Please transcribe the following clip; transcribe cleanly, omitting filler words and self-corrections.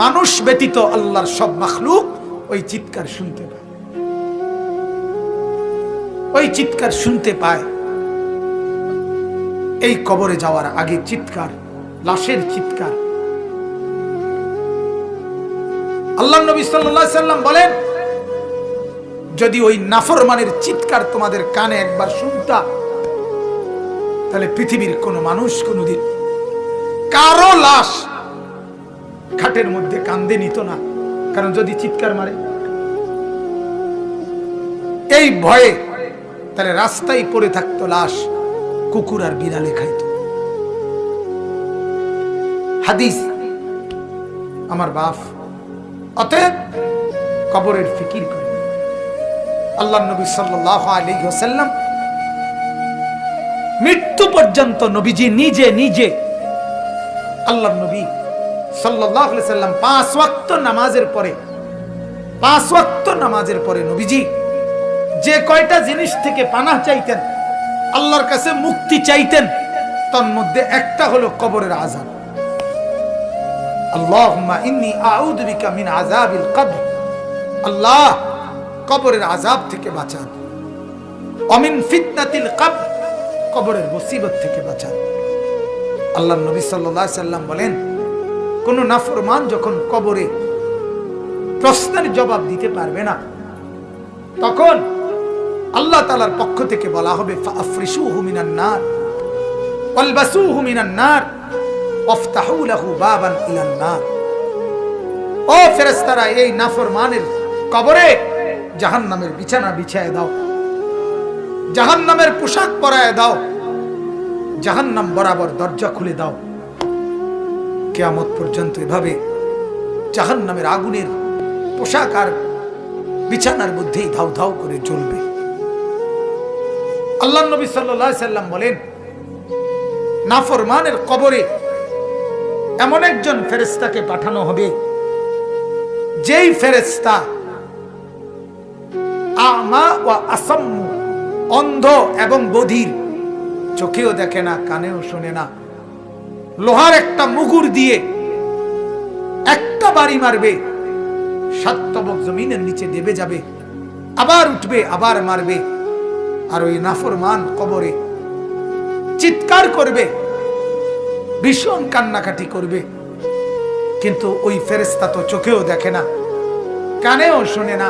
মানুষ ব্যতীত আল্লাহর সব মাখলুক ওই চিৎকার শুনতে পায়, ওই চিৎকার শুনতে পায়। এই কবরে যাওয়ার আগে চিৎকার, লাশের চিৎকার। আল্লাহর নবী সাল্লাল্লাহু আলাইহি সাল্লাম বলেন, যদি ওই নাফরমানের চিৎকার তোমাদের কানে একবার শুনতা, তাহলে পৃথিবীর কোন মানুষ কোনদিন কারো লাশ খাটের মধ্যে কান্দে নিত না। কারণ যদি চিৎকার মারে এই ভয়ে, তাহলে রাস্তায় পড়ে থাকতো লাশ, কুকুর আর বিড়ালে খাইত। হাদিস আমার বাপ। অতএব কবরের ফিকির করে। আল্লাহর নবী সাল্লাল্লাহু আলাইহি ওয়াসাল্লাম মৃত্যু পর্যন্ত নবীজি নিজে নিজে, আল্লাহর নবী সাল্লাল্লাহু আলাইহি ওয়াসাল্লাম 5 ওয়াক্ত নামাজের পরে নবীজি যে কয়টা জিনিস থেকে পানাহ চাইতেন, আল্লাহর কাছে মুক্তি চাইতেন, তার মধ্যে একটা হলো কবরের আযাব। আল্লাহুম্মা ইন্নী আউযু বিকা মিন আযাবিল কবর, আল্লাহ কবরের আযাব থেকে বাঁচান। ওয়া মিন ফিতনাতিল কবর, কবরের মুসিবত থেকে বাঁচান। আল্লাহর নবী সাল্লাল্লাহু আলাইহি সাল্লাম বলেন, কোন নাফরমান যখন কবরে প্রশ্নের জবাব দিতে পারবে না, তখন আল্লাহ তাআলার পক্ষ থেকে বলা হবে, ফাআফরিশুহু মিনান নার ওয়ালবাসুহু মিনান নার ওয়াফতাহু লাহু বাবান ইলান নার। ও ফেরেশতারা, এই নাফরমানের কবরে জাহান্নামের বিছানা বিছায় দাও, জাহান্নামের পোশাক পরায় দাও, জাহান্নাম বরাবর দরজা খুলে দাও। কিয়ামত পর্যন্ত এভাবে জাহান্নামের আগুনের পোশাক আর বিছানার মধ্যেই ধাউ ধাউ করে জ্বলবে। আল্লাহর নবী সাল্লাল্লাহু আলাইহি সাল্লাম বলেন, নাফরমানের কবরে এমন একজন ফেরেশতাকে পাঠানো হবে, যেই ফেরেশতা আমা ওয়া আসাম্মু, অন্ধ এবং বধির, চোখেও দেখে না, কানেও শোনে না, লোহার একটা মুগুর দিয়ে একটা বাড়ি মারবে, 7 তবক জমিনের নিচে দেবে যাবে, আবার উঠবে, আবার মারবে। আর ওই নাফরমান কবরে চিৎকার করবে, ভীষণ কান্নাকাটি করবে, কিন্তু ওই ফেরেশতা তো চোখেও দেখে না, কানেও শোনে না,